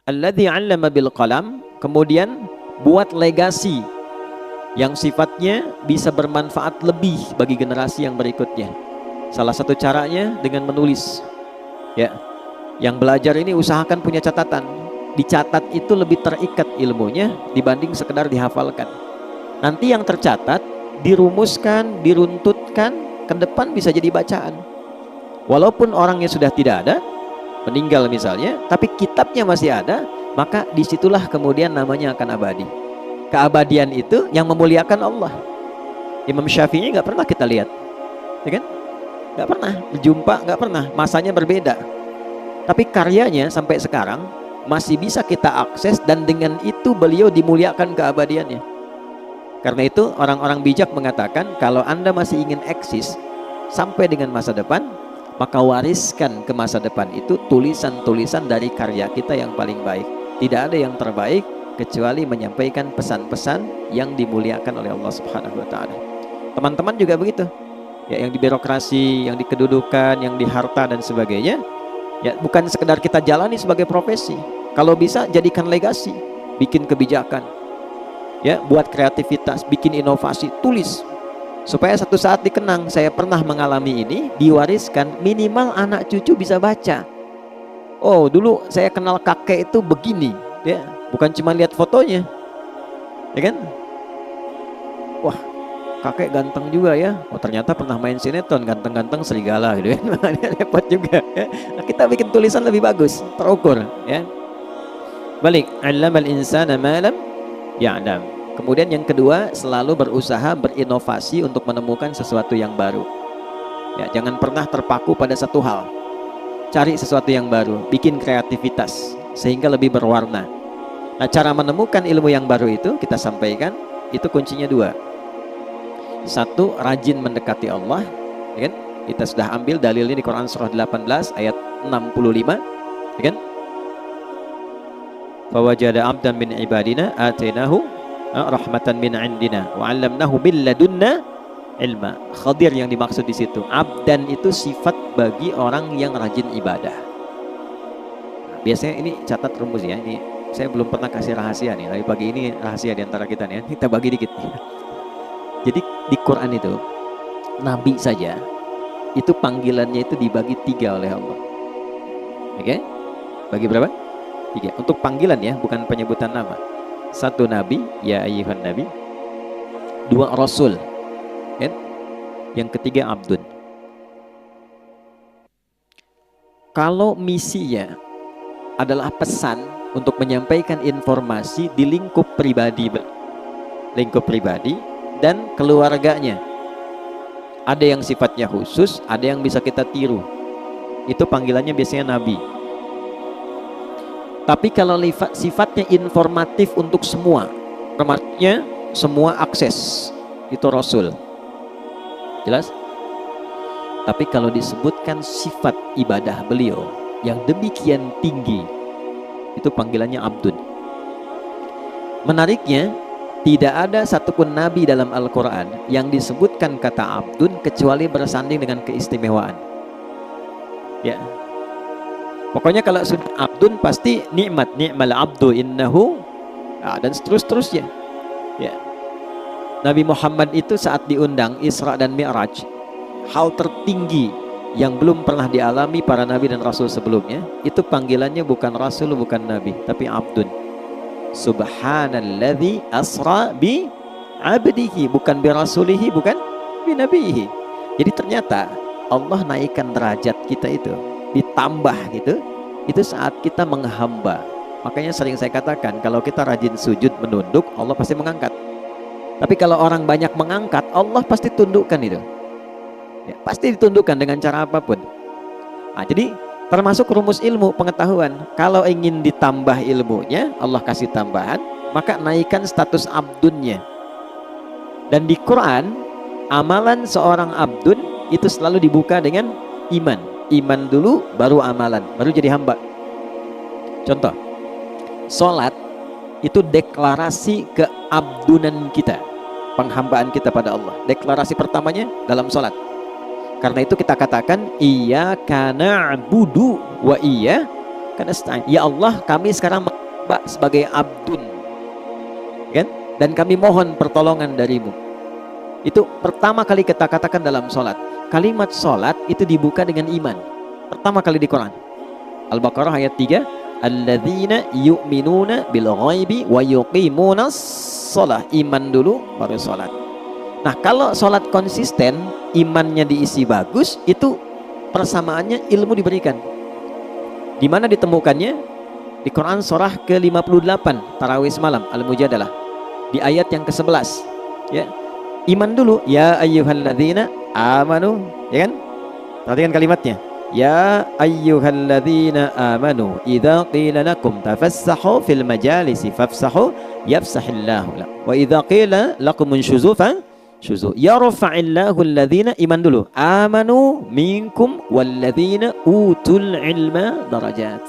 Alladzi 'allama bil qalam, kemudian buat legasi yang sifatnya bisa bermanfaat lebih bagi generasi yang berikutnya. Salah satu caranya dengan menulis. Ya, yang belajar ini usahakan punya catatan. Dicatat itu lebih terikat ilmunya dibanding sekedar dihafalkan. Nanti yang tercatat dirumuskan, diruntutkan, ke depan bisa jadi bacaan. Walaupun orangnya sudah tidak ada, meninggal misalnya, tapi kitabnya masih ada, maka disitulah kemudian namanya akan abadi. Keabadian itu yang memuliakan Allah. Imam Syafi'i nggak pernah kita lihat, ya kan? Nggak pernah berjumpa, nggak pernah. Masanya berbeda, tapi karyanya sampai sekarang masih bisa kita akses, dan dengan itu beliau dimuliakan keabadiannya. Karena itu orang-orang bijak mengatakan, kalau Anda masih ingin eksis sampai dengan masa depan, maka wariskan ke masa depan itu tulisan-tulisan dari karya kita yang paling baik. Tidak ada yang terbaik kecuali menyampaikan pesan-pesan yang dimuliakan oleh Allah Subhanahu wa taala. Teman-teman juga begitu. Ya, yang di birokrasi, yang di kedudukan, yang di harta dan sebagainya, ya bukan sekedar kita jalani sebagai profesi. Kalau bisa jadikan legasi, bikin kebijakan. Ya, buat kreativitas, bikin inovasi, tulis. Supaya satu saat dikenang, saya pernah mengalami ini, diwariskan, minimal anak cucu bisa baca. Oh, dulu saya kenal kakek itu begini, ya, bukan cuma lihat fotonya, ya kan? Wah, kakek ganteng juga ya. Oh, ternyata pernah main sinetron, ganteng-ganteng serigala gitu ya. Repot juga. Ya. Nah, kita bikin tulisan lebih bagus, terukur, ya. Balik, 'allamal insana ma lam ya'lam. Kemudian yang kedua, selalu berusaha berinovasi untuk menemukan sesuatu yang baru. Ya, jangan pernah terpaku pada satu hal. Cari sesuatu yang baru, bikin kreativitas sehingga lebih berwarna. Nah, cara menemukan ilmu yang baru itu kita sampaikan, itu kuncinya dua. Satu, rajin mendekati Allah, ya kan? Kita sudah ambil dalil ini di Quran surah 18 ayat 65, ya kan? Fawajada 'abdan min ibadina atainahu rahmatan min indina wa 'allamnahu min ladunna ilma. Khadir yang dimaksud di situ. Abdan itu sifat bagi orang yang rajin ibadah. Nah, biasanya ini catat rumus ya. Ini saya belum pernah kasih rahasia nih. Tapi pagi ini rahasia di antara kita nih ya. Kita bagi dikit. Jadi di Quran itu nabi saja itu panggilannya itu dibagi 3 oleh Allah. Oke? Bagi berapa? 3. Untuk panggilan ya, bukan penyebutan nama. 1 nabi, ya ayyuhan nabi. 2 rasul, kan? Yang ketiga abdun. Kalau misinya adalah pesan untuk menyampaikan informasi di lingkup pribadi dan keluarganya, ada yang sifatnya khusus, ada yang bisa kita tiru, itu panggilannya biasanya nabi. Tapi kalau sifatnya informatif untuk semua, termasuknya semua akses, itu rasul. Jelas? Tapi kalau disebutkan sifat ibadah beliau yang demikian tinggi, itu panggilannya abdun. Menariknya, tidak ada satupun nabi dalam Al-Quran yang disebutkan kata abdun kecuali bersanding dengan keistimewaan. Ya, pokoknya kalau sudah abdun pasti nikmat, ni'mal abdu innahu, dan seterusnya. Ya. Nabi Muhammad itu saat diundang Isra dan Mi'raj, hal tertinggi yang belum pernah dialami para nabi dan rasul sebelumnya, itu panggilannya bukan rasul, bukan nabi, tapi abdun. Subhanalladzi asra bi abdihi, bukan bi rasulihi, bukan bi nabihi. Jadi ternyata Allah naikkan derajat kita itu, ditambah gitu, itu saat kita menghamba. Makanya sering saya katakan, kalau kita rajin sujud menunduk, Allah pasti mengangkat. Tapi kalau orang banyak mengangkat, Allah pasti tundukkan itu. Ya, pasti ditundukkan dengan cara apapun. Nah, jadi termasuk rumus ilmu pengetahuan. Kalau ingin ditambah ilmunya, Allah kasih tambahan, maka naikkan status abdunnya. Dan di Quran, amalan seorang abdun itu selalu dibuka dengan iman. Iman dulu, baru amalan, baru jadi hamba. Contoh, sholat itu deklarasi keabdunan kita, penghambaan kita pada Allah. Deklarasi pertamanya dalam sholat. Karena itu kita katakan iyyaka na'budu wa iyyaka iyyaka nasta'in. Ya Allah, kami sekarang menghamba sebagai abdun, kan? Dan kami mohon pertolongan darimu. Itu pertama kali kita katakan dalam sholat. Kalimat sholat itu dibuka dengan iman. Pertama kali di Quran. Al-Baqarah ayat 3. Alladzina yu'minuna bil ghaibi wa yuqimunas sholah. Iman dulu baru sholat. Nah, kalau sholat konsisten, imannya diisi bagus, itu persamaannya ilmu diberikan. Di mana ditemukannya? Di Quran surah ke-58 Tarawih semalam Al-Mujadalah di ayat yang ke-11, ya. Iman dulu, ya ayyuhalladzina amanu, ya kan? Perhatikan kalimatnya. Ya ayyuhalladzina amanu idza qila lakum tafassahu fil majalisi fafsahu yafsahillahu lakum wa idza qila lakum unshuzu syuzu yarfa'illahu alladzina, iman dulu, amanu minkum walladzina utul ilma darajat.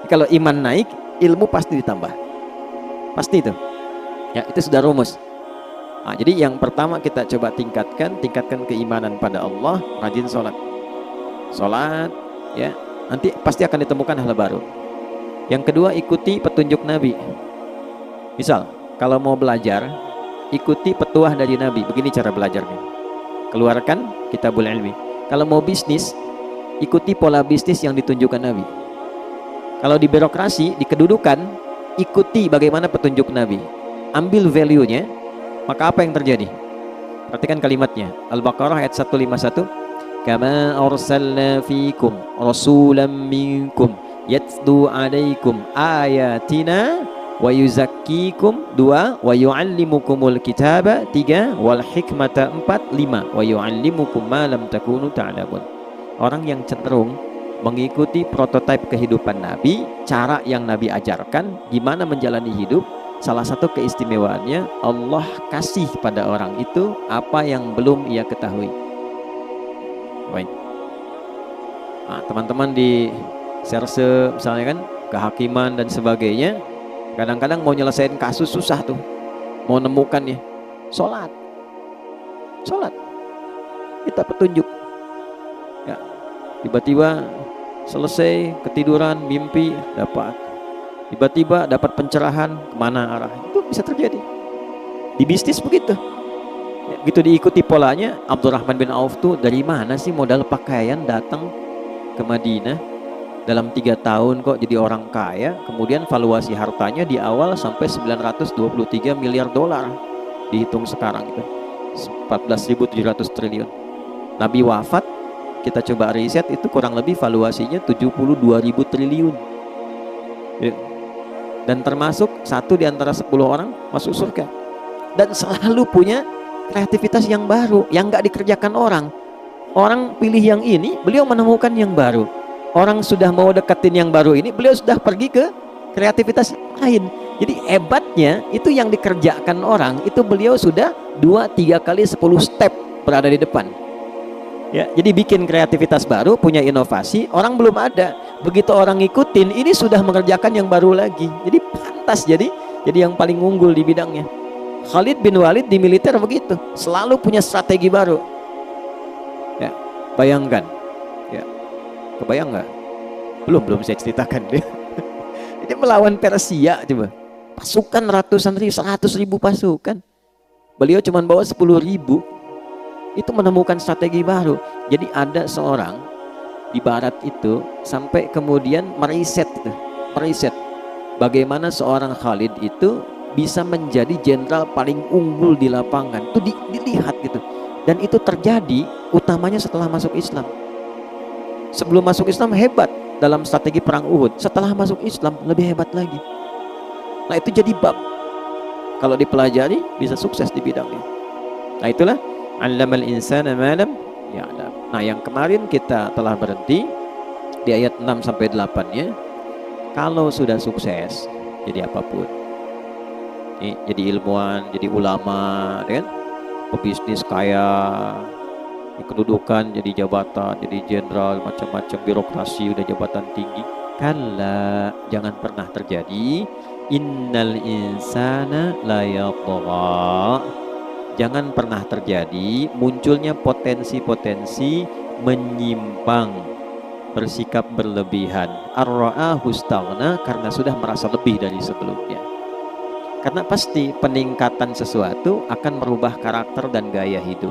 Kalau iman naik, ilmu pasti ditambah. Pasti itu. Ya, itu sudah rumus. Nah, jadi yang pertama kita coba tingkatkan keimanan pada Allah, rajin sholat. Sholat, ya, nanti pasti akan ditemukan hal baru. Yang kedua, ikuti petunjuk Nabi. Misal, kalau mau belajar, ikuti petuah dari Nabi. Begini cara belajarnya. Keluarkan Kitabul Ilmi. Kalau mau bisnis, ikuti pola bisnis yang ditunjukkan Nabi. Kalau di birokrasi, di kedudukan, ikuti bagaimana petunjuk Nabi. Ambil value-nya, maka apa yang terjadi? Perhatikan kalimatnya. Al-Baqarah ayat 151. Kama arsalna fikum rasulan minkum yatlu alaikum ayatina wa yuzakkikum, 2, wa yuallimukumul kitaba, 3, wal hikmata, 4, 5, wa yuallimukum ma lam takunu ta'lamun. Orang yang cenderung mengikuti prototipe kehidupan Nabi, cara yang Nabi ajarkan, gimana menjalani hidup, salah satu keistimewaannya Allah kasih pada orang itu apa yang belum ia ketahui. Baik. Nah, teman-teman di serse misalnya kan, kehakiman dan sebagainya, kadang-kadang mau nyelesain kasus susah tuh, mau nemukannya. Sholat, kita petunjuk. Ya, tiba-tiba selesai ketiduran, mimpi dapat. Tiba-tiba dapat pencerahan, kemana arah. Itu bisa terjadi. Di bisnis begitu. Ya, gitu diikuti polanya. Abdurrahman bin Auf tuh dari mana sih modal pakaian datang ke Madinah? Dalam 3 tahun kok jadi orang kaya. Kemudian valuasi hartanya di awal sampai 923 miliar dolar. Dihitung sekarang itu 14.700 triliun. Nabi wafat, kita coba riset, itu kurang lebih valuasinya 72.000 triliun. Ya. Dan termasuk satu di antara 10 orang masuk surga. Dan selalu punya kreativitas yang baru, yang gak dikerjakan orang. Orang pilih yang ini, beliau menemukan yang baru. Orang sudah mau deketin yang baru ini, beliau sudah pergi ke kreativitas lain. Jadi hebatnya itu yang dikerjakan orang, itu beliau sudah 2-3 kali 10 step berada di depan. Ya, jadi bikin kreativitas baru, punya inovasi, orang belum ada. Begitu orang ngikutin, ini sudah mengerjakan yang baru lagi. Jadi pantas jadi yang paling unggul di bidangnya. Khalid bin Walid di militer begitu, selalu punya strategi baru. Ya, bayangkan. Ya, kebayang nggak? Belum saya ceritakan dia. Dia melawan Persia coba. Pasukan ratusan ribu, 100.000 pasukan. Beliau cuma bawa 10.000. Itu menemukan strategi baru. Jadi ada seorang di barat itu sampai kemudian meriset bagaimana seorang Khalid itu bisa menjadi jenderal paling unggul di lapangan. Itu dilihat gitu. Dan itu terjadi utamanya setelah masuk Islam. Sebelum masuk Islam hebat dalam strategi perang Uhud. Setelah masuk Islam lebih hebat lagi. Nah, itu jadi bab. Kalau dipelajari bisa sukses di bidangnya. Nah, itulah Allamal insana ma lam ya'lam. Nah, yang kemarin kita telah berhenti di ayat 6 sampai 8-nya. Kalau sudah sukses jadi apapun. Jadi ilmuwan, jadi ulama, kan? Pebisnis kaya, kedudukan jadi jabatan, jadi jenderal, macam-macam birokrasi, udah jabatan tinggi. Kalla, jangan pernah terjadi. Innal insana la yatgha. Jangan pernah terjadi munculnya potensi-potensi menyimpang bersikap berlebihan. Ar-ra'ahu istaghna, karena sudah merasa lebih dari sebelumnya. Karena pasti peningkatan sesuatu akan merubah karakter dan gaya hidup.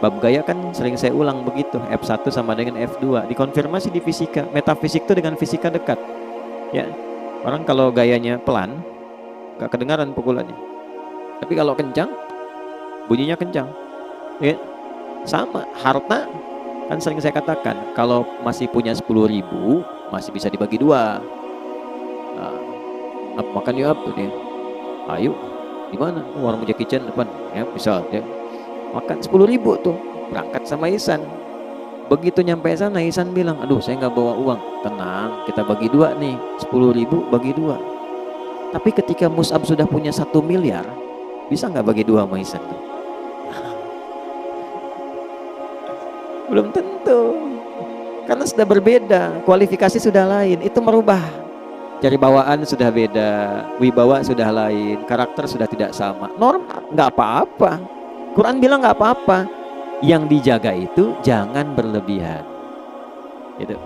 Bab gaya kan sering saya ulang begitu, F1 sama dengan F2, dikonfirmasi di fisika. Metafisik itu dengan fisika dekat. Ya, orang kalau gayanya pelan, gak kedengaran pukulannya. Tapi kalau kencang, bunyinya kencang. Ya, sama, harta kan sering saya katakan, kalau masih punya 10.000 masih bisa dibagi dua. Nah, makan yuk apa dia? Ayo, di mana? Warung Jackie Chan depan. Ya, bisa ya. Makan 10.000 tuh, berangkat sama Ihsan. Begitu nyampe sana, Ihsan bilang, aduh saya nggak bawa uang. Tenang, kita bagi dua nih, 10.000 bagi dua. Tapi ketika Mus'ab sudah punya 1 miliar, bisa nggak bagi dua sama Ihsan tuh? Belum tentu, karena sudah berbeda, kualifikasi sudah lain, itu merubah. Cari bawaan sudah beda, wibawa sudah lain, karakter sudah tidak sama. Normal, nggak apa-apa. Quran bilang nggak apa-apa. Yang dijaga itu jangan berlebihan. Gitu.